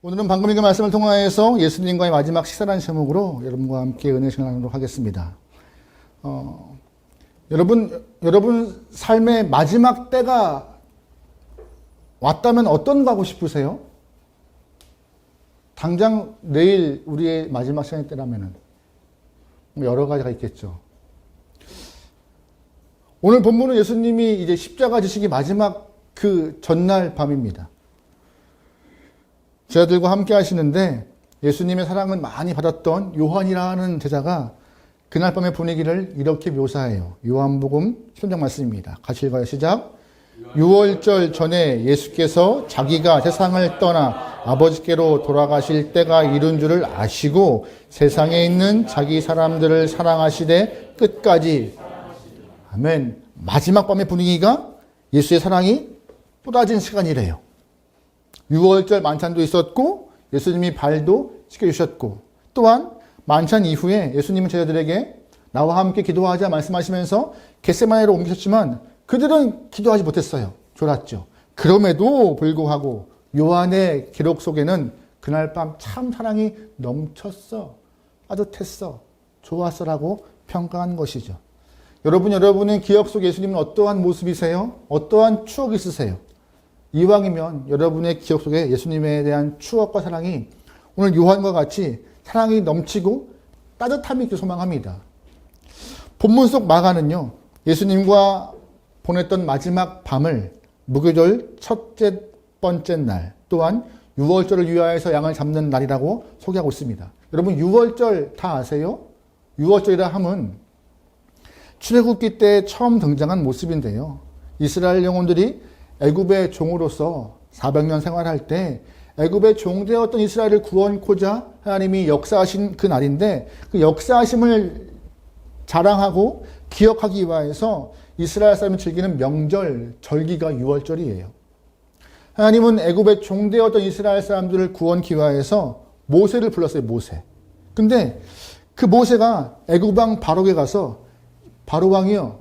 오늘은 방금 읽은 말씀을 통하여서 예수님과의 마지막 식사라는 제목으로 여러분과 함께 은혜 시간을 나누도록 하겠습니다. 여러분 삶의 마지막 때가 왔다면 어떤 거 하고 싶으세요? 당장 내일 우리의 마지막 시간의 때라면은 여러 가지가 있겠죠. 오늘 본문은 예수님이 이제 십자가 지시기 마지막 그 전날 밤입니다. 제자들과 함께 하시는데 예수님의 사랑을 많이 받았던 요한이라는 제자가 그날 밤의 분위기를 이렇게 묘사해요. 요한복음 10장 말씀입니다. 같이 읽어요. 시작. 유월절 전에 예수께서 자기가 세상을 떠나 아버지께로 돌아가실 때가 이른 줄을 아시고 세상에 있는 자기 사람들을 사랑하시되 끝까지. 아멘. 마지막 밤의 분위기가 예수의 사랑이 쏟아진 시간이래요. 유월절 만찬도 있었고 예수님이 발도 씻겨주셨고 또한 만찬 이후에 예수님은 제자들에게 나와 함께 기도하자 말씀하시면서 겟세마네로 옮기셨지만 그들은 기도하지 못했어요. 졸았죠. 그럼에도 불구하고 요한의 기록 속에는 그날 밤 참 사랑이 넘쳤어, 따뜻했어, 좋았어라고 평가한 것이죠. 여러분의 기억 속에 예수님은 어떠한 모습이세요? 어떠한 추억이 있으세요? 이왕이면 여러분의 기억 속에 예수님에 대한 추억과 사랑이 오늘 요한과 같이 사랑이 넘치고 따뜻함이 있길 소망합니다. 본문 속 마가는요, 예수님과 보냈던 마지막 밤을 무교절 첫째 번째 날 또한 유월절을 위하여서 양을 잡는 날이라고 소개하고 있습니다. 여러분 유월절 다 아세요? 유월절이라 함은 출애굽기 때 처음 등장한 모습인데요. 이스라엘 영혼들이 애굽의 종으로서 400년 생활할 때 애굽의 종되었던 이스라엘을 구원코자 하나님이 역사하신 그 날인데 그 역사하심을 자랑하고 기억하기 위해서 이스라엘 사람이 즐기는 명절, 절기가 유월절이에요. 하나님은 애굽의 종되었던 이스라엘 사람들을 구원하기 위해서 모세를 불렀어요. 모세. 근데 그 모세가 애굽 왕 바로에게 가서 바로 왕이요,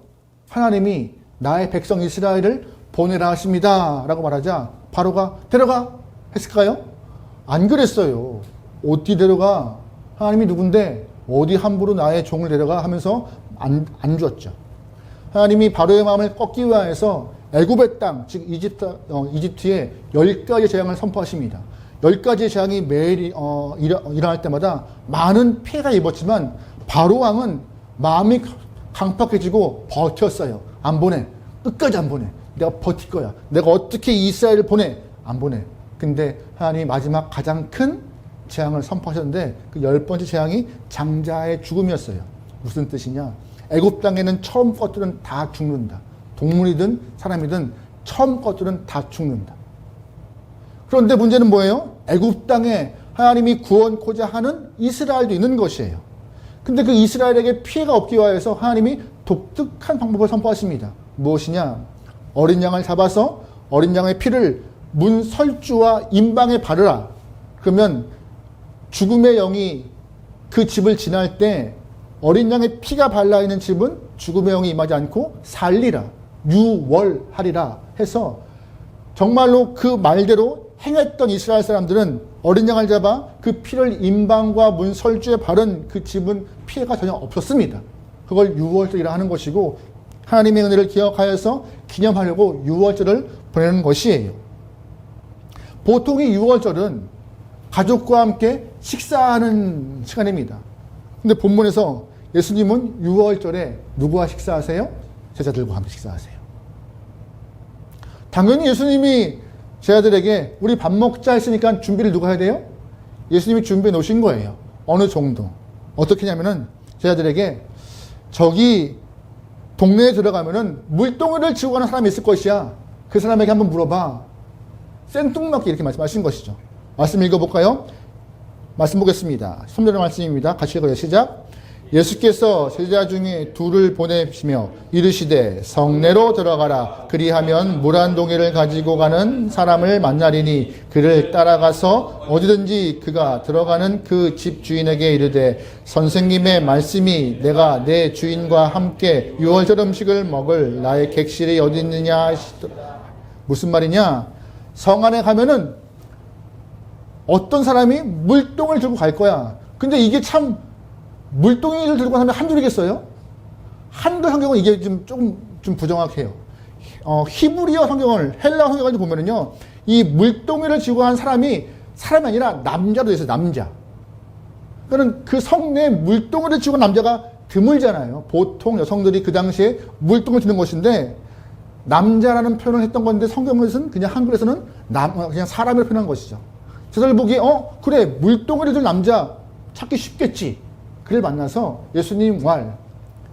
하나님이 나의 백성 이스라엘을 보내라 하십니다 라고 말하자 바로가 데려가 했을까요? 안 그랬어요. 어디 데려가? 하나님이 누군데 어디 함부로 나의 종을 데려가 하면서 안 줬죠. 하나님이 바로의 마음을 꺾기 위해서 애굽의 땅, 즉 이집트에 10가지 재앙을 선포하십니다. 10가지 재앙이 매일 일어날 때마다 많은 피해가 입었지만 바로 왕은 마음이 강팍해지고 버텼어요. 안 보내. 끝까지 안 보내. 내가 버틸 거야. 내가 어떻게 이스라엘을 보내? 안 보내. 근데 하나님이 마지막 가장 큰 재앙을 선포하셨는데 그 10번째 재앙이 장자의 죽음이었어요. 무슨 뜻이냐? 애굽 땅에는 처음 것들은 다 죽는다. 동물이든 사람이든 처음 것들은 다 죽는다. 그런데 문제는 뭐예요? 애굽 땅에 하나님이 구원코자 하는 이스라엘도 있는 것이에요. 근데 그 이스라엘에게 피해가 없기 위해서 하나님이 독특한 방법을 선포하십니다. 무엇이냐? 어린 양을 잡아서 어린 양의 피를 문 설주와 임방에 바르라. 그러면 죽음의 영이 그 집을 지날 때 어린 양의 피가 발라있는 집은 죽음의 영이 임하지 않고 살리라. 유월하리라 해서 정말로 그 말대로 행했던 이스라엘 사람들은 어린 양을 잡아 그 피를 임방과 문 설주에 바른 그 집은 피해가 전혀 없었습니다. 그걸 유월절이라 하는 것이고 하나님의 은혜를 기억하여서 기념하려고 유월절을 보내는 것이에요. 보통 이 유월절은 가족과 함께 식사하는 시간입니다. 근데 본문에서 예수님은 유월절에 누구와 식사하세요? 제자들과 함께 식사하세요. 당연히 예수님이 제자들에게 우리 밥 먹자 했으니까 준비를 누가 해야 돼요? 예수님이 준비해 놓으신 거예요. 어느 정도. 어떻게 하냐면은 제자들에게 저기 동네에 들어가면은 물동이를 지고 가는 사람이 있을 것이야. 그 사람에게 한번 물어봐. 생뚱맞게 이렇게 말씀하신 것이죠. 말씀 읽어볼까요? 말씀 보겠습니다. 3절의 말씀입니다. 같이 읽어요. 시작. 예수께서 제자 중에 둘을 보내시며 이르시되 성내로 들어가라. 그리하면 물 한 동이를 가지고 가는 사람을 만나리니 그를 따라가서 어디든지 그가 들어가는 그 집 주인에게 이르되 선생님의 말씀이 내가 내 주인과 함께 유월절 음식을 먹을 나의 객실이 어디 있느냐. 무슨 말이냐? 성 안에 가면은 어떤 사람이 물동을 들고 갈 거야. 근데 이게 참 물동이를 들고 가면 한 줄이겠어요? 한글 성경은 이게 조금 부정확해요. 히브리어 성경을, 헬라 성경을 보면은요, 이 물동이를 쥐고 간 사람이 아니라 남자로 되어 있어요, 남자. 그러니까 그 성내에 물동이를 쥐고 간 남자가 드물잖아요. 보통 여성들이 그 당시에 물동을 쥐는 것인데, 남자라는 표현을 했던 건데, 성경에서는 그냥 한글에서는 그냥 사람을 표현한 것이죠. 제자들 보기에, 그래, 물동이를 들 남자 찾기 쉽겠지. 그를 만나서 예수님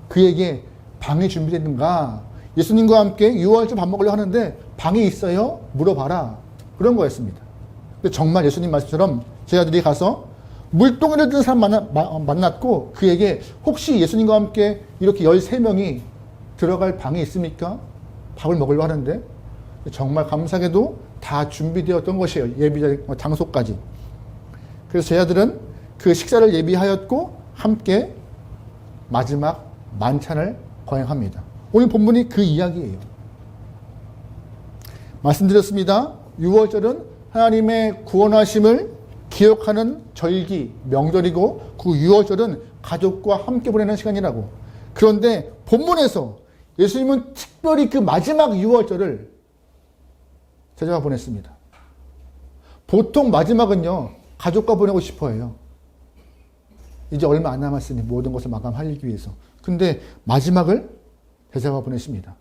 그에게 방이 준비됐는가? 예수님과 함께 유월절 밥 먹으려고 하는데 방이 있어요? 물어봐라. 그런 거였습니다. 정말 예수님 말씀처럼 제자들이 가서 물동이를 든 사람 만났고 그에게 혹시 예수님과 함께 이렇게 13명이 들어갈 방이 있습니까? 밥을 먹으려고 하는데 정말 감사하게도 다 준비되었던 것이에요. 예비 장소까지. 그래서 제자들은 그 식사를 예비하였고 함께 마지막 만찬을 거행합니다. 오늘 본문이 그 이야기예요. 말씀드렸습니다. 유월절은 하나님의 구원하심을 기억하는 절기, 명절이고 그 유월절은 가족과 함께 보내는 시간이라고. 그런데 본문에서 예수님은 특별히 그 마지막 유월절을 제자가 보냈습니다. 보통 마지막은요, 가족과 보내고 싶어 해요. 이제 얼마 안 남았으니 모든 것을 마감하기 위해서. 근데 마지막을 제자가 보냈습니다.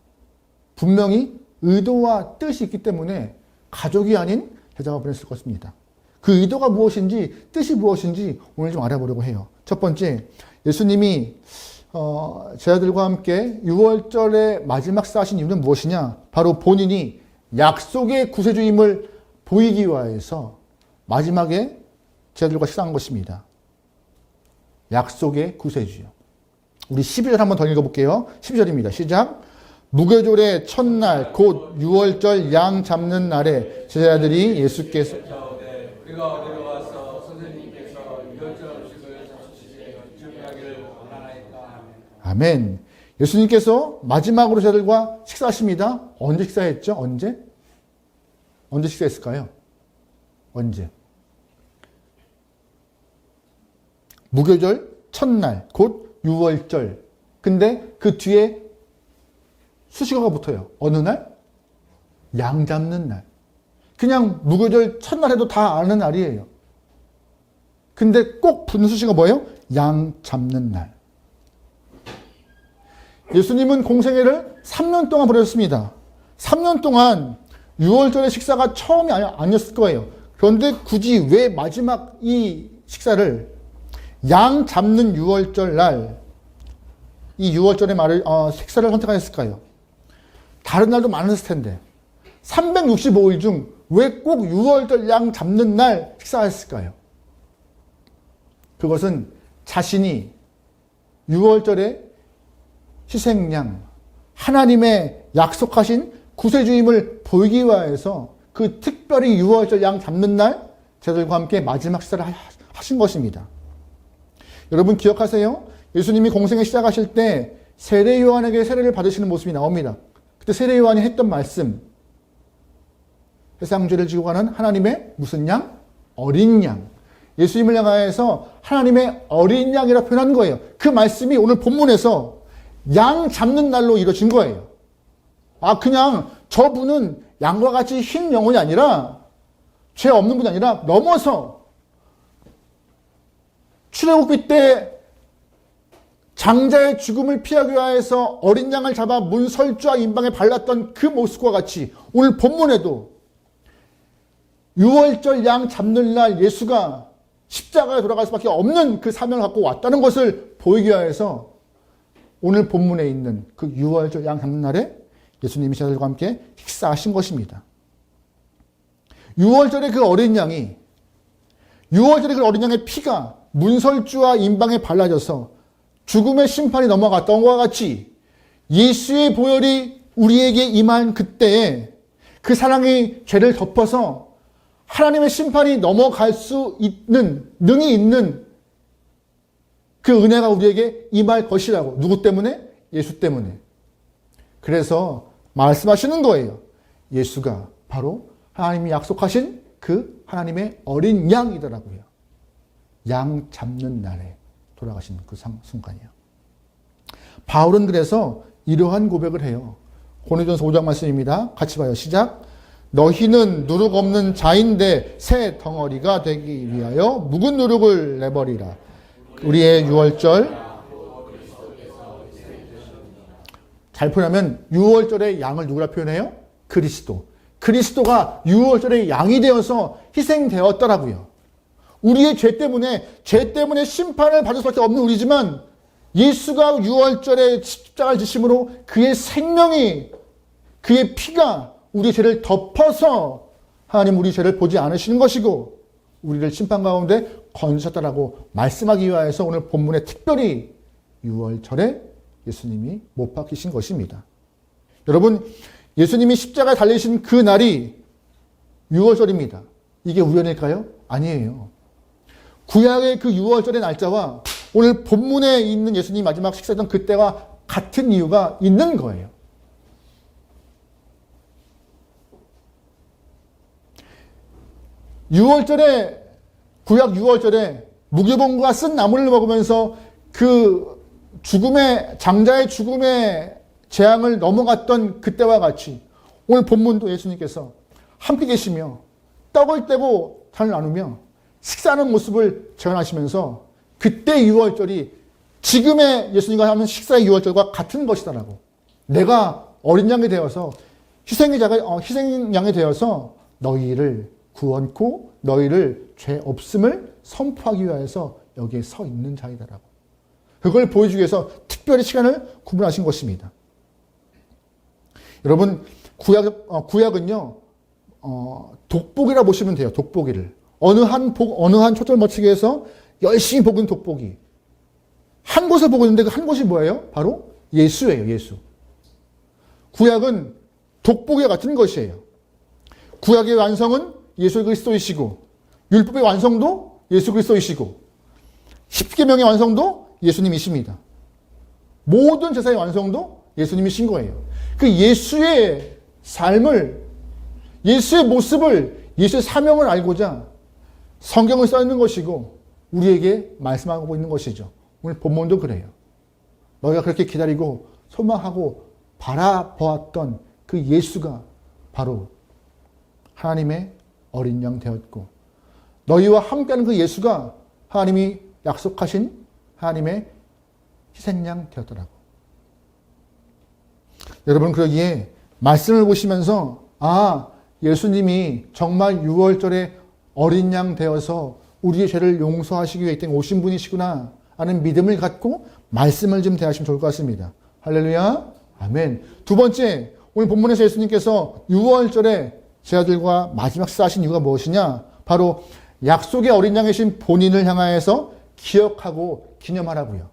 분명히 의도와 뜻이 있기 때문에 가족이 아닌 제자가 보냈을 것입니다. 그 의도가 무엇인지, 뜻이 무엇인지 오늘 좀 알아보려고 해요. 첫 번째, 예수님이 제자들과 함께 유월절의 마지막 식사하신 이유는 무엇이냐? 바로 본인이 약속의 구세주임을 보이기 위해서 마지막에 제자들과 식사한 것입니다. 약속의 구세주요. 우리 12절 한번 더 읽어볼게요. 12절입니다. 시작. 무교절의 첫날 곧 유월절 양 잡는 날에 제자들이 예수께서 우리가 어디로 와서 선생님께서 유월절 음식을 잡수시기에 준비하기를 원하나이까. 아멘. 예수님께서 마지막으로 제자들과 식사하십니다. 언제 식사했죠? 언제 식사했을까요? 언제? 무교절 첫날 곧 유월절. 근데 그 뒤에 수식어가 붙어요. 어느 날? 양 잡는 날. 그냥 무교절 첫날 해도 다 아는 날이에요. 근데 꼭 붙는 수식어가 뭐예요? 양 잡는 날. 예수님은 공생애를 3년 동안 보내셨습니다. 3년 동안 유월절의 식사가 처음이 아니었을 거예요. 그런데 굳이 왜 마지막 이 식사를 양 잡는 유월절 날, 이 유월절의 식사를 선택하셨을까요? 다른 날도 많았을 텐데 365일 중 왜 꼭 유월절 양 잡는 날 식사했을까요? 그것은 자신이 유월절의 희생양, 하나님의 약속하신 구세주임을 보이기 위해서 그 특별히 유월절 양 잡는 날 제자들과 함께 마지막 식사를 하신 것입니다. 여러분 기억하세요? 예수님이 공생애 시작하실 때 세례 요한에게 세례를 받으시는 모습이 나옵니다. 그때 세례 요한이 했던 말씀, 세상 죄를 지고 가는 하나님의 무슨 양? 어린 양. 예수님을 향하여서 하나님의 어린 양이라 표현한 거예요. 그 말씀이 오늘 본문에서 양 잡는 날로 이루어진 거예요. 그냥 저분은 양과 같이 흰 영혼이 아니라, 죄 없는 분이 아니라 넘어서 출애굽기 때 장자의 죽음을 피하기 위해서 어린 양을 잡아 문설주와 임방에 발랐던 그 모습과 같이 오늘 본문에도 유월절 양 잡는 날 예수가 십자가에 돌아갈 수밖에 없는 그 사명을 갖고 왔다는 것을 보이기 위해서 오늘 본문에 있는 그 유월절 양 잡는 날에 예수님이 제자들과 함께 식사하신 것입니다. 유월절의 그 어린 양의 피가 문설주와 임방에 발라져서 죽음의 심판이 넘어갔던 것과 같이 예수의 보혈이 우리에게 임한 그때에 그 사랑의 죄를 덮어서 하나님의 심판이 넘어갈 수 있는, 능이 있는 그 은혜가 우리에게 임할 것이라고. 누구 때문에? 예수 때문에. 그래서 말씀하시는 거예요. 예수가 바로 하나님이 약속하신 그 하나님의 어린 양이더라고요. 양 잡는 날에 돌아가신 그 순간이요. 바울은 그래서 이러한 고백을 해요. 고린도전서 5장 말씀입니다. 같이 봐요. 시작. 너희는 누룩 없는 자인데 새 덩어리가 되기 위하여 묵은 누룩을 내버리라. 우리의 유월절, 잘 표현하면 유월절의 양을 누구라 표현해요? 그리스도. 그리스도가 유월절의 양이 되어서 희생되었더라고요. 우리의 죄 때문에 심판을 받을 수밖에 없는 우리지만 예수가 유월절에 십자가를 지심으로 그의 생명이, 그의 피가 우리의 죄를 덮어서 하나님 우리 죄를 보지 않으시는 것이고 우리를 심판 가운데 건지셨다라고 말씀하기 위하여서 오늘 본문에 특별히 유월절에 예수님이 못 박히신 것입니다. 여러분, 예수님이 십자가에 달리신 그 날이 유월절입니다. 이게 우연일까요? 아니에요. 구약의 그 유월절의 날짜와 오늘 본문에 있는 예수님이 마지막 식사했던 그때와 같은 이유가 있는 거예요. 구약 유월절에 무교봉과 쓴 나물을 먹으면서 그 장자의 죽음의 재앙을 넘어갔던 그때와 같이 오늘 본문도 예수님께서 함께 계시며 떡을 떼고 잔을 나누며 식사하는 모습을 재현하시면서 그때 유월절이 지금의 예수님과 하는 식사의 유월절과 같은 것이다라고. 내가 어린 양이 되어서 희생양이 되어서 너희를 구원코 너희를 죄 없음을 선포하기 위해서 여기에 서 있는 자이다라고. 그걸 보여주기 위해서 특별히 시간을 구분하신 것입니다. 여러분, 구약은요, 돋보기라 보시면 돼요. 돋보기를. 어느 한 초점 멋지게해서 열심히 보는 돋보기. 한 곳을 보고 있는데 그 한 곳이 뭐예요? 바로 예수예요. 예수. 구약은 돋보기와 같은 것이에요. 구약의 완성은 예수 그리스도이시고 율법의 완성도 예수 그리스도이시고 십계명의 완성도 예수님이십니다. 모든 제사의 완성도 예수님이신 거예요. 그 예수의 삶을, 예수의 모습을, 예수의 사명을 알고자 성경을 써 있는 것이고 우리에게 말씀하고 있는 것이죠. 오늘 본문도 그래요. 너희가 그렇게 기다리고 소망하고 바라보았던 그 예수가 바로 하나님의 어린 양 되었고 너희와 함께하는 그 예수가 하나님이 약속하신 하나님의 희생양 되었더라고. 여러분, 그러기에 말씀을 보시면서 예수님이 정말 유월절에 어린 양 되어서 우리의 죄를 용서하시기 위해 오신 분이시구나 하는 믿음을 갖고 말씀을 좀 대하시면 좋을 것 같습니다. 할렐루야. 아멘. 두 번째, 오늘 본문에서 예수님께서 유월절에 제자들과 마지막 식사하신 이유가 무엇이냐? 바로 약속의 어린 양이신 본인을 향하여서 기억하고 기념하라고요.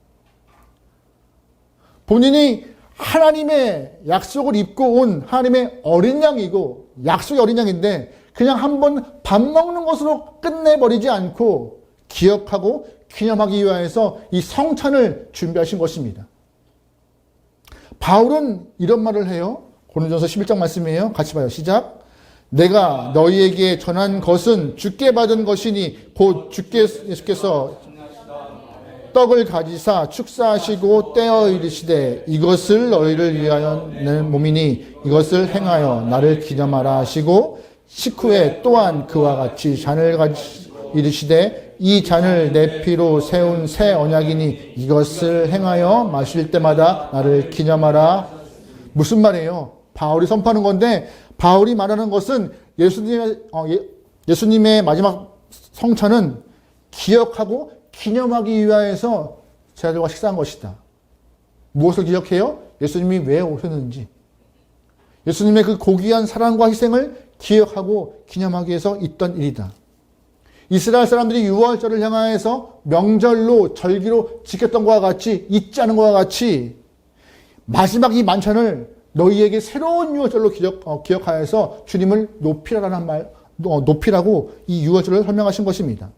본인이 하나님의 약속을 입고 온 하나님의 어린 양이고 약속의 어린 양인데 그냥 한번 밥 먹는 것으로 끝내버리지 않고 기억하고 기념하기 위하여서 이 성찬을 준비하신 것입니다. 바울은 이런 말을 해요. 고린도전서 11장 말씀이에요. 같이 봐요. 시작. 내가 너희에게 전한 것은 주께 받은 것이니 곧 예수께서 떡을 가지사 축사하시고 떼어 이르시되 이것을 너희를 위하여 내 몸이니 이것을 행하여 나를 기념하라 하시고 식후에 또한 그와 같이 잔을 가지 이르시되 이 잔을 내 피로 세운 새 언약이니 이것을 행하여 마실 때마다 나를 기념하라. 무슨 말이에요? 바울이 선포하는 건데 바울이 말하는 것은 예수님의 마지막 성찬은 기억하고 기념하기 위하여서 제자들과 식사한 것이다. 무엇을 기억해요? 예수님이 왜 오셨는지. 예수님의 그 고귀한 사랑과 희생을 기억하고 기념하기 위해서 있던 일이다. 이스라엘 사람들이 유월절을 향하여서 명절로 절기로 지켰던 것과 같이 잊지 않은 것과 같이 마지막 이 만찬을 너희에게 새로운 유월절로 기억하여서 주님을 높이라고 이 유월절을 설명하신 것입니다.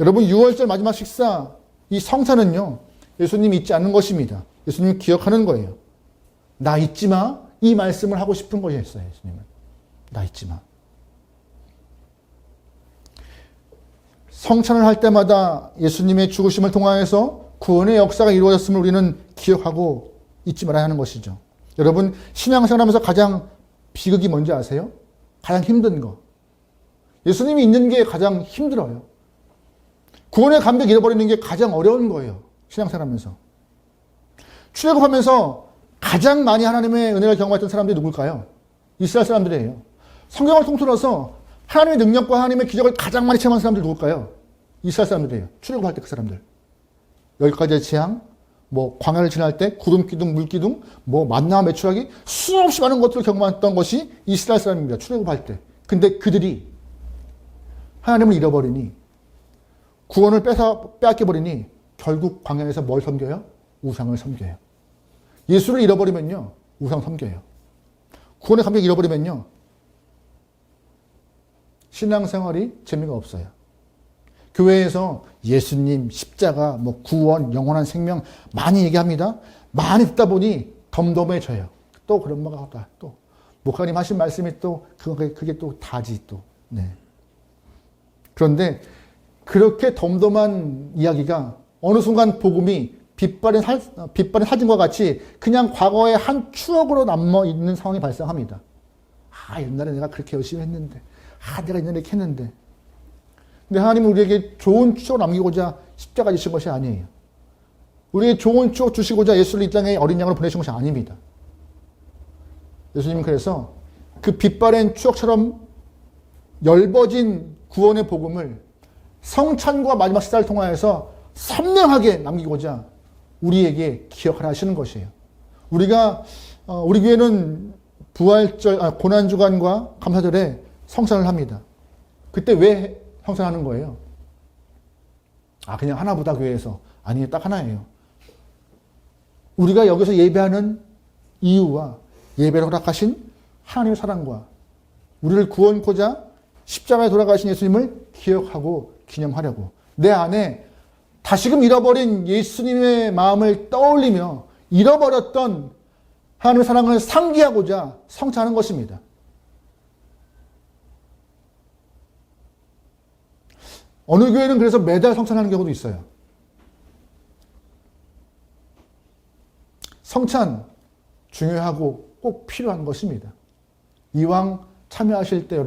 여러분, 유월절 마지막 식사, 이 성찬은요, 예수님 잊지 않는 것입니다. 예수님 기억하는 거예요. 나 잊지 마. 이 말씀을 하고 싶은 것이었어요, 예수님은. 나 잊지 마. 성찬을 할 때마다 예수님의 죽으심을 통하여서 구원의 역사가 이루어졌음을 우리는 기억하고 잊지 말아야 하는 것이죠. 여러분, 신앙생활하면서 가장 비극이 뭔지 아세요? 가장 힘든 거. 예수님이 있는 게 가장 힘들어요. 구원의 감격 잃어버리는 게 가장 어려운 거예요. 신앙생활하면서. 출애굽하면서 가장 많이 하나님의 은혜를 경험했던 사람들이 누굴까요? 이스라엘 사람들이에요. 성경을 통틀어서 하나님의 능력과 하나님의 기적을 가장 많이 체험한 사람들 누굴까요? 이스라엘 사람들이에요. 출애굽할 때 그 사람들. 10가지의 재앙, 광야를 지날 때 구름 기둥, 물 기둥, 만나와 메추라기, 수없이 많은 것들을 경험했던 것이 이스라엘 사람입니다. 출애굽할 때. 근데 그들이 하나님을 잃어버리니, 구원을 빼앗겨버리니 결국 광야에서 뭘 섬겨요? 우상을 섬겨요. 예수를 잃어버리면요, 우상 섬겨요. 구원의 감격 잃어버리면요, 신앙생활이 재미가 없어요. 교회에서 예수님, 십자가, 구원, 영원한 생명 많이 얘기합니다. 많이 듣다 보니 덤덤해져요. 또 그런 말가 하다. 또 목사님 하신 말씀이 또 그게 또 다지 또. 네. 그런데 그렇게 덤덤한 이야기가 어느 순간 복음이 빛바랜 사진과 같이 그냥 과거의 한 추억으로 남아 있는 상황이 발생합니다. 옛날에 내가 그렇게 열심히 했는데, 내가 옛날에 이렇게 했는데. 근데 하나님은 우리에게 좋은 추억을 남기고자 십자가 지신 것이 아니에요. 우리에게 좋은 추억 주시고자 예수를 이 땅에 어린 양으로 보내신 것이 아닙니다. 예수님은 그래서 그 빛바랜 추억처럼 열버진 구원의 복음을 성찬과 마지막 식사를 통하여서 선명하게 남기고자 우리에게 기억하라 하시는 것이에요. 우리 교회는 고난주간과 감사절에 성찬을 합니다. 그때 왜 성찬하는 거예요? 그냥 하나보다 교회에서. 아니에요. 딱 하나예요. 우리가 여기서 예배하는 이유와 예배를 허락하신 하나님의 사랑과 우리를 구원코자 십자가에 돌아가신 예수님을 기억하고 기념하려고, 내 안에 다시금 잃어버린 예수님의 마음을 떠올리며 잃어버렸던 하나님의 사랑을 상기하고자 성찬하는 것입니다. 어느 교회는 그래서 매달 성찬하는 경우도 있어요. 성찬 중요하고 꼭 필요한 것입니다. 이왕 참여하실 때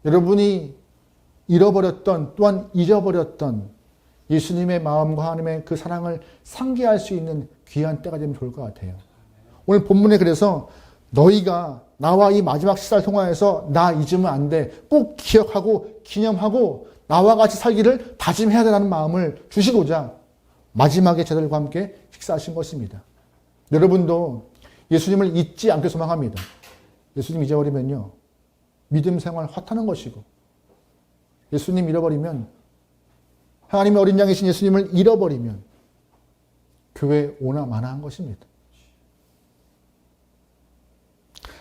여러분이 잃어버렸던, 또한 잊어버렸던 예수님의 마음과 하나님의 그 사랑을 상기할 수 있는 귀한 때가 되면 좋을 것 같아요. 오늘 본문에 그래서 너희가 나와 이 마지막 식사를 통하여서 나 잊으면 안 돼. 꼭 기억하고 기념하고 나와 같이 살기를 다짐해야 되라는 마음을 주시고자 마지막에 제자들과 함께 식사하신 것입니다. 여러분도 예수님을 잊지 않길 소망합니다. 예수님 잊어버리면요, 믿음 생활 허탄한 것이고, 예수님 잃어버리면, 하나님의 어린 양이신 예수님을 잃어버리면 교회 오나 마나한 것입니다.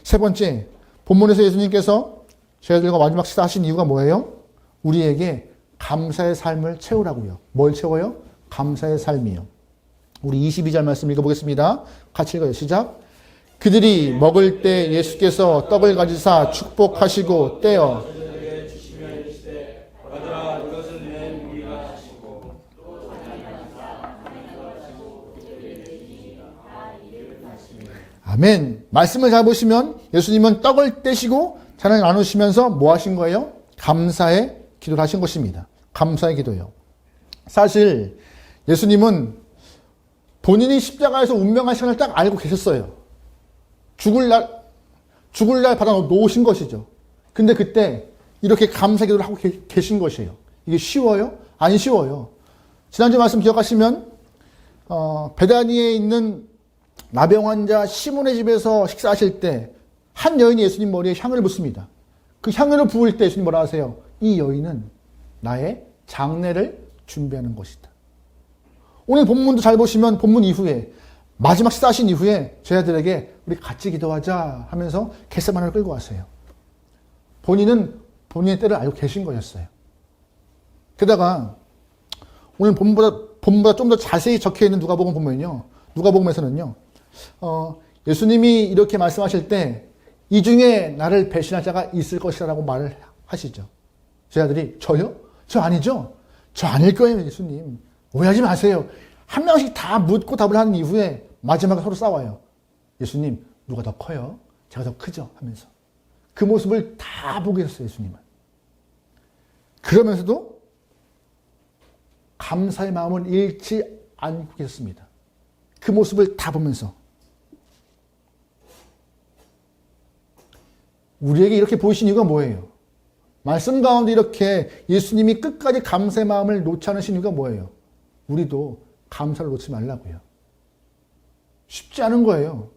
세 번째, 본문에서 예수님께서 제자들과 마지막 식사하신 이유가 뭐예요? 우리에게 감사의 삶을 채우라고요. 뭘 채워요? 감사의 삶이요. 우리 22절 말씀 읽어보겠습니다. 같이 읽어요. 시작. 그들이 먹을 때 예수께서 떡을 가지사 축복하시고 떼어 아멘. 말씀을 잘 보시면 예수님은 떡을 떼시고 잔을 나누시면서 뭐 하신 거예요? 감사의 기도를 하신 것입니다. 감사의 기도요. 사실 예수님은 본인이 십자가에서 운명한 시간을 딱 알고 계셨어요. 죽을 날 받아 놓으신 것이죠. 근데 그때 이렇게 감사 기도를 하고 계신 것이에요. 이게 쉬워요? 안 쉬워요. 지난주 말씀 기억하시면 베다니에 있는 나병 환자 시몬의 집에서 식사하실 때 한 여인이 예수님 머리에 향을 붓습니다. 그 향을 부을 때 예수님 뭐라 하세요? 이 여인은 나의 장례를 준비하는 것이다. 오늘 본문도 잘 보시면 본문 이후에 마지막 식사하신 이후에 제자들에게 우리 같이 기도하자 하면서 겟세마네를 끌고 왔어요. 본인은 본인의 때를 알고 계신 거였어요. 게다가 오늘 본문보다 좀 더 자세히 적혀있는 누가복음 보면요. 누가복음에서는요. 예수님이 이렇게 말씀하실 때 이 중에 나를 배신할 자가 있을 것이라고 말을 하시죠. 제자들이 저요? 저 아니죠? 저 아닐 거예요, 예수님. 오해하지 마세요. 한 명씩 다 묻고 답을 하는 이후에 마지막에 서로 싸워요. 예수님, 누가 더 커요? 제가 더 크죠? 하면서. 그 모습을 다 보게 했어요, 예수님은. 그러면서도 감사의 마음을 잃지 않고 계셨습니다. 그 모습을 다 보면서. 우리에게 이렇게 보이신 이유가 뭐예요? 말씀 가운데 이렇게 예수님이 끝까지 감사의 마음을 놓지 않으신 이유가 뭐예요? 우리도 감사를 놓지 말라고요. 쉽지 않은 거예요.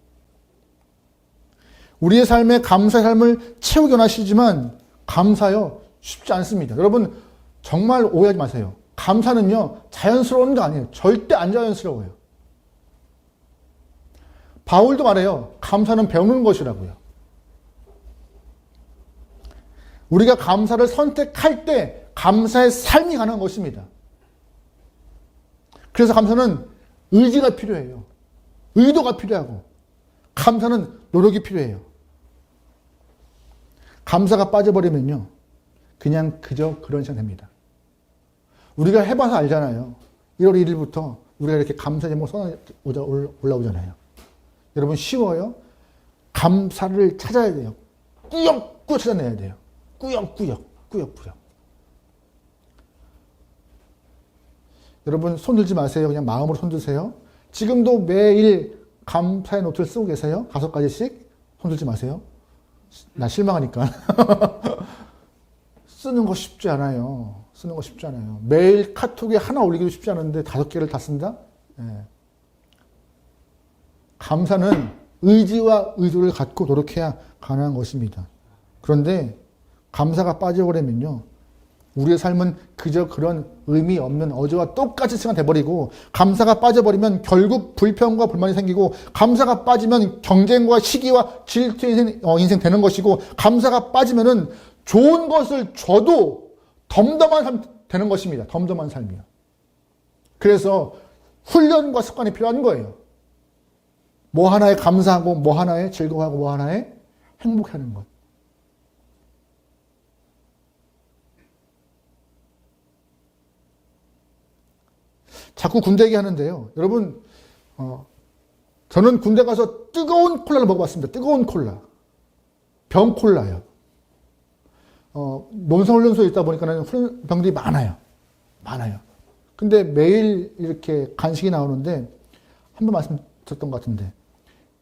우리의 삶에 감사의 삶을 채우기 원하시지만 감사요 쉽지 않습니다. 여러분 정말 오해하지 마세요. 감사는요 자연스러운 거 아니에요. 절대 안 자연스러워요. 바울도 말해요. 감사는 배우는 것이라고요. 우리가 감사를 선택할 때 감사의 삶이 가능한 것입니다. 그래서 감사는 의지가 필요해요. 의도가 필요하고 감사는 노력이 필요해요. 감사가 빠져버리면요 그냥 그저 그런 시간 됩니다. 우리가 해봐서 알잖아요. 1월 1일부터 우리가 이렇게 감사 제목 올라오잖아요. 여러분 쉬워요? 감사를 찾아야 돼요. 꾸역꾸역 찾아내야 돼요. 꾸역꾸역. 여러분 손 들지 마세요. 그냥 마음으로 손 드세요. 지금도 매일 감사의 노트를 쓰고 계세요? 5가지씩? 손 들지 마세요. 나 실망하니까. 쓰는 거 쉽지 않아요. 매일 카톡에 하나 올리기도 쉽지 않은데 5개를 다 쓴다? 네. 감사는 의지와 의도를 갖고 노력해야 가능한 것입니다. 그런데 감사가 빠져버리면요. 우리의 삶은 그저 그런 의미 없는 어제와 똑같은 시간 돼버리고 감사가 빠져버리면 결국 불평과 불만이 생기고 감사가 빠지면 경쟁과 시기와 질투의 인생 되는 것이고 감사가 빠지면은 좋은 것을 줘도 덤덤한 삶 되는 것입니다. 덤덤한 삶이요. 그래서 훈련과 습관이 필요한 거예요. 뭐 하나에 감사하고 뭐 하나에 즐거워하고 뭐 하나에 행복해하는 것. 자꾸 군대 얘기하는데요. 여러분 저는 군대 가서 뜨거운 콜라를 먹어봤습니다. 뜨거운 콜라. 병 콜라요. 논성훈련소에 있다 보니까 병들이 많아요. 근데 매일 이렇게 간식이 나오는데 한 번 말씀드렸던 것 같은데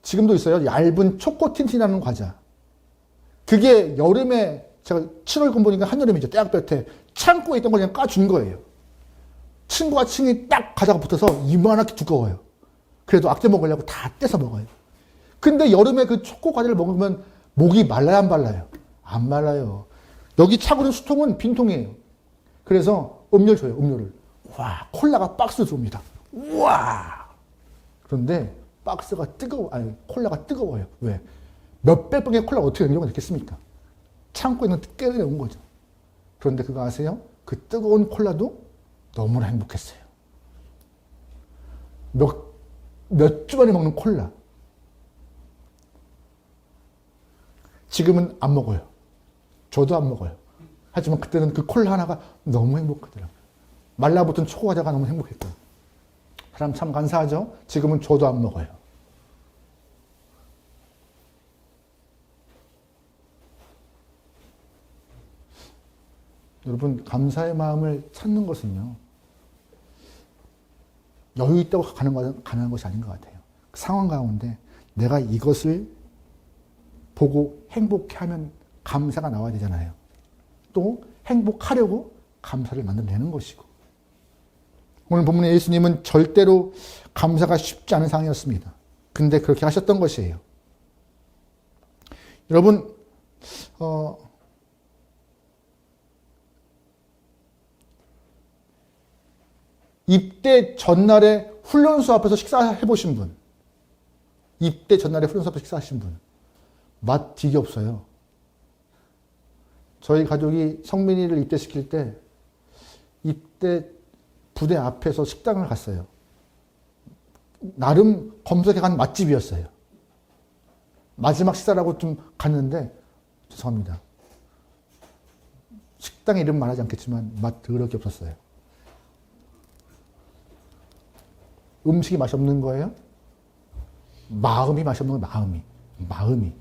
지금도 있어요. 얇은 초코틴틴이라는 과자. 그게 여름에 제가 7월 군보니까 한여름이죠. 대학볕에 창고에 있던 걸 그냥 까준 거예요. 친구가 층이 딱 과자가 붙어서 이만하게 두꺼워요. 그래도 아껴 먹으려고 다 떼서 먹어요. 근데 여름에 그 초코 과자를 먹으면 목이 말라요, 안 말라요? 안 말라요. 여기 차고는 수통은 빈통이에요. 그래서 음료를 줘요, 음료를. 와, 콜라가 박스로 들어옵니다. 우와! 그런데 콜라가 뜨거워요. 왜? 몇백 병의 콜라가 어떻게 냉장고에 넣겠습니까? 창고에 있는 깨내온 거죠. 그런데 그거 아세요? 그 뜨거운 콜라도 너무나 행복했어요. 몇 주 만에 먹는 콜라. 지금은 안 먹어요. 저도 안 먹어요. 하지만 그때는 그 콜라 하나가 너무 행복하더라고요. 말라붙은 초코과자가 너무 행복했고요. 사람 참 간사하죠? 지금은 저도 안 먹어요. 여러분 감사의 마음을 찾는 것은요. 여유 있다고 가능한 것이 아닌 것 같아요. 그 상황 가운데 내가 이것을 보고 행복해하면 감사가 나와야 되잖아요. 또 행복하려고 감사를 만들어내는 것이고. 오늘 본문에 예수님은 절대로 감사가 쉽지 않은 상황이었습니다. 근데 그렇게 하셨던 것이에요. 여러분 입대 전날에 훈련소 앞에서 식사해 보신 분, 입대 전날에 훈련소 앞에서 식사하신 분, 맛 되게 없어요. 저희 가족이 성민이를 입대시킬 때 입대 부대 앞에서 식당을 갔어요. 나름 검색해간 맛집이었어요. 마지막 식사라고 좀 갔는데 죄송합니다. 식당 이름 말하지 않겠지만 맛 더럽게 없었어요. 음식이 맛이 없는 거예요? 마음이 맛이 없는 거예요. 마음이.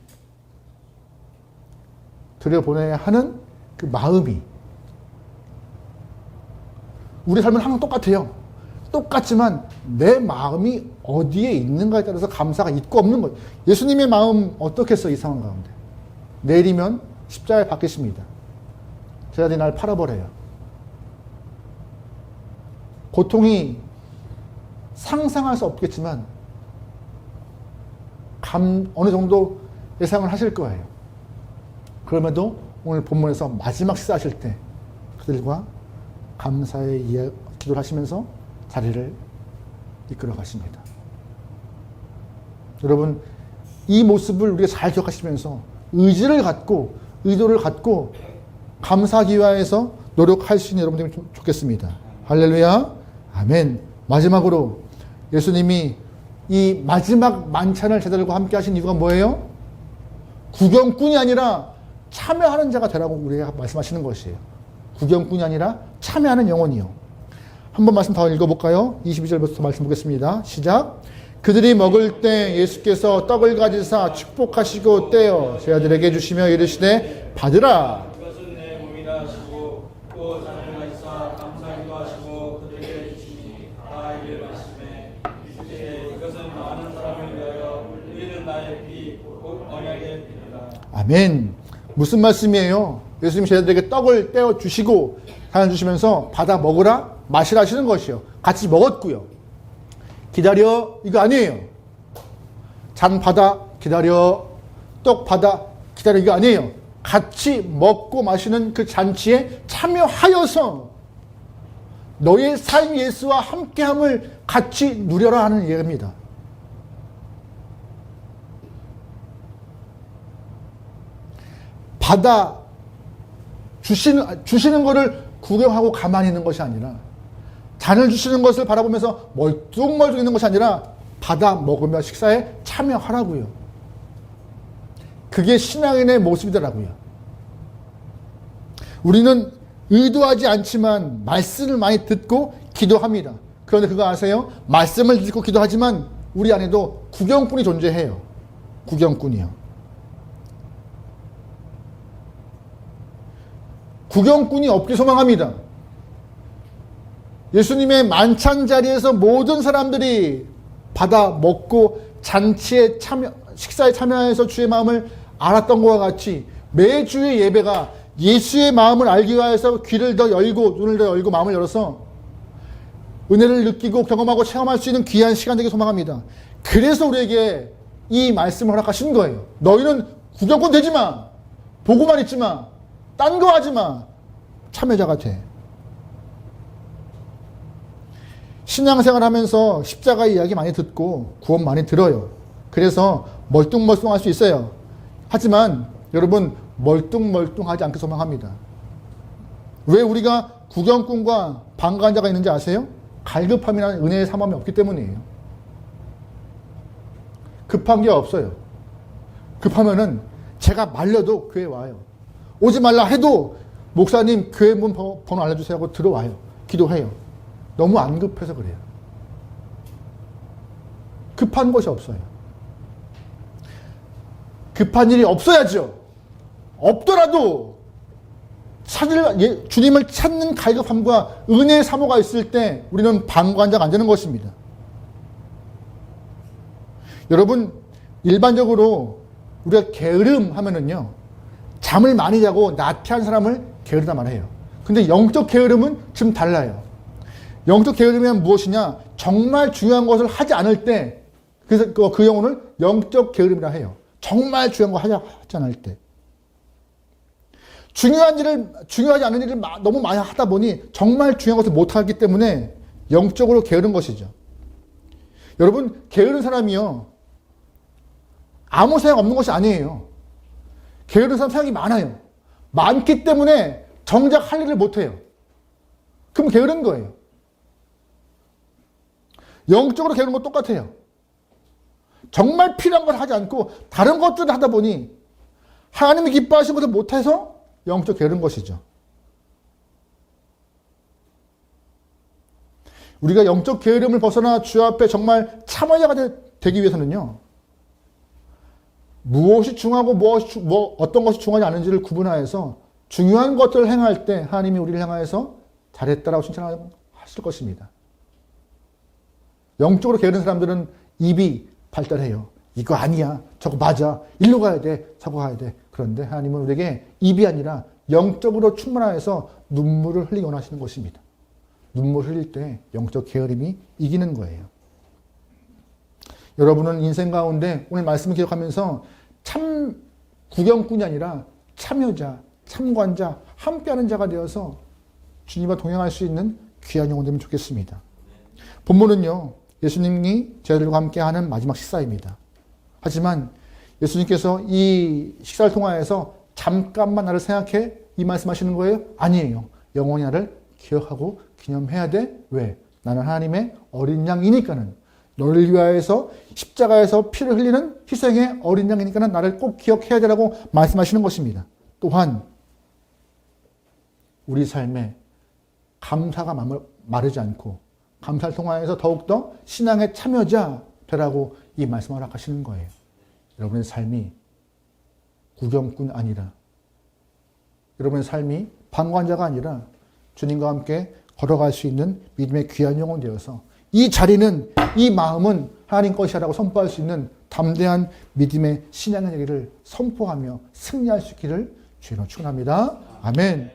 들여보내야 하는 그 마음이. 우리 삶은 항상 똑같아요. 똑같지만 내 마음이 어디에 있는가에 따라서 감사가 있고 없는 거예요. 예수님의 마음 어떻겠어요? 이 상황 가운데. 내일이면 십자가에 박히십니다. 제자들이 날 팔아버려요. 고통이 상상할 수 없겠지만 어느 정도 예상을 하실 거예요. 그럼에도 오늘 본문에서 마지막 식사하실 때 그들과 감사의 기도를 하시면서 자리를 이끌어 가십니다. 여러분, 이 모습을 우리가 잘 기억하시면서 의지를 갖고 의도를 갖고 감사하기 위해서 노력할 수 있는 여러분들이 좋겠습니다. 할렐루야. 아멘. 마지막으로 예수님이 이 마지막 만찬을 제자들과 함께 하신 이유가 뭐예요? 구경꾼이 아니라 참여하는 자가 되라고 우리가 말씀하시는 것이에요. 구경꾼이 아니라 참여하는 영혼이요. 한번 말씀 더 읽어볼까요? 22절부터 말씀 보겠습니다. 시작. 그들이 먹을 때 예수께서 떡을 가지사 축복하시고 떼어 제자들에게 주시며 이르시되 받으라. 이것은 내 몸이라 하시고 또 잔을 가지사 감사기도 하시고 그들에게 주시니 다 이를 마시매 이르시되 이것은 많은 사람을 위하여 흘리는 나의 피 곧 언약의 피니라. 아멘. 무슨 말씀이에요? 예수님 제자들에게 떡을 떼어 주시고 잔을 주시면서 받아 먹으라 마시라 하시는 것이요. 같이 먹었고요. 기다려 이거 아니에요. 잔 받아 기다려, 떡 받아 기다려 이거 아니에요. 같이 먹고 마시는 그 잔치에 참여하여서 너의 삶 예수와 함께함을 같이 누려라 하는 얘기입니다. 받아 주시는 것을 구경하고 가만히 있는 것이 아니라, 잔을 주시는 것을 바라보면서 멀뚱멀뚱 있는 것이 아니라 받아 먹으며 식사에 참여하라고요. 그게 신앙인의 모습이더라고요. 우리는 의도하지 않지만 말씀을 많이 듣고 기도합니다. 그런데 그거 아세요? 말씀을 듣고 기도하지만 우리 안에도 구경꾼이 존재해요. 구경꾼이요. 구경꾼이 없길 소망합니다. 예수님의 만찬 자리에서 모든 사람들이 받아 먹고 잔치에 식사에 참여해서 주의 마음을 알았던 것과 같이 매주의 예배가 예수의 마음을 알기 위해서 귀를 더 열고 눈을 더 열고 마음을 열어서 은혜를 느끼고 경험하고 체험할 수 있는 귀한 시간 되길 소망합니다. 그래서 우리에게 이 말씀을 허락하신 거예요. 너희는 구경꾼 되지 마. 보고만 있지 마. 딴 거 하지 마. 참여자가 돼. 신앙생활 하면서 십자가 이야기 많이 듣고 구원 많이 들어요. 그래서 멀뚱멀뚱할 수 있어요. 하지만 여러분 멀뚱멀뚱하지 않게 소망합니다. 왜 우리가 구경꾼과 방관자가 있는지 아세요? 갈급함이나 은혜의 삼함이 없기 때문이에요. 급한 게 없어요. 급하면은 제가 말려도 교회 와요. 오지 말라 해도 목사님 교회 문 번호 알려주세요 하고 들어와요. 기도해요. 너무 안 급해서 그래요. 급한 것이 없어요. 급한 일이 없어야죠. 없더라도 주님을 찾는 갈급함과 은혜의 사모가 있을 때 우리는 방관자가 안 되는 것입니다. 여러분, 일반적으로 우리가 게으름 하면은요, 잠을 많이 자고 나태한 사람을 게으르다 말해요. 근데 영적 게으름은 좀 달라요. 영적 게으름이란 무엇이냐? 정말 중요한 것을 하지 않을 때, 그래서 그 영혼을 영적 게으름이라 해요. 정말 중요한 거 하지 않을 때. 중요하지 않은 일을 너무 많이 하다 보니 정말 중요한 것을 못하기 때문에 영적으로 게으른 것이죠. 여러분, 게으른 사람이요, 아무 생각 없는 것이 아니에요. 게으른 사람 생각이 많아요. 많기 때문에 정작 할 일을 못해요. 그럼 게으른 거예요. 영적으로 게으른 건 똑같아요. 정말 필요한 걸 하지 않고 다른 것들을 하다 보니 하나님이 기뻐하시는 것을 못해서 영적 게으른 것이죠. 우리가 영적 게으름을 벗어나 주 앞에 정말 참여자가 되기 위해서는요. 무엇이 중요하고 어떤 것이 중요하지 않은지를 구분하여서 중요한 것들을 행할 때 하나님이 우리를 향하여서 잘했다라고 칭찬하실 것입니다. 영적으로 게으른 사람들은 입이 발달해요. 이거 아니야. 저거 맞아. 일로 가야 돼. 저거 가야 돼. 그런데 하나님은 우리에게 입이 아니라 영적으로 충만하여서 눈물을 흘리기 원하시는 것입니다. 눈물 흘릴 때 영적 게으름이 이기는 거예요. 여러분은 인생 가운데 오늘 말씀을 기억하면서 참 구경꾼이 아니라 참여자, 참관자, 함께하는 자가 되어서 주님과 동행할 수 있는 귀한 영혼 되면 좋겠습니다. 본문은요. 예수님이 저희들과 함께하는 마지막 식사입니다. 하지만 예수님께서 이 식사를 통하여서 잠깐만 나를 생각해 이 말씀하시는 거예요? 아니에요. 영원히 나를 기억하고 기념해야 돼. 왜? 나는 하나님의 어린 양이니까는. 너를 위하여서 십자가에서 피를 흘리는 희생의 어린 양이니까는 나를 꼭 기억해야 되라고 말씀하시는 것입니다. 또한 우리 삶에 감사가 마르지 않고 감사를 통하여서 더욱더 신앙의 참여자 되라고 이 말씀을 허락하시는 거예요. 여러분의 삶이 구경꾼 아니라 여러분의 삶이 방관자가 아니라 주님과 함께 걸어갈 수 있는 믿음의 귀한 영혼 되어서 이 자리는 이 마음은 하나님 것이라고 선포할 수 있는 담대한 믿음의 신앙의 얘기를 선포하며 승리할 수 있기를 주님으로 축원합니다. 아멘.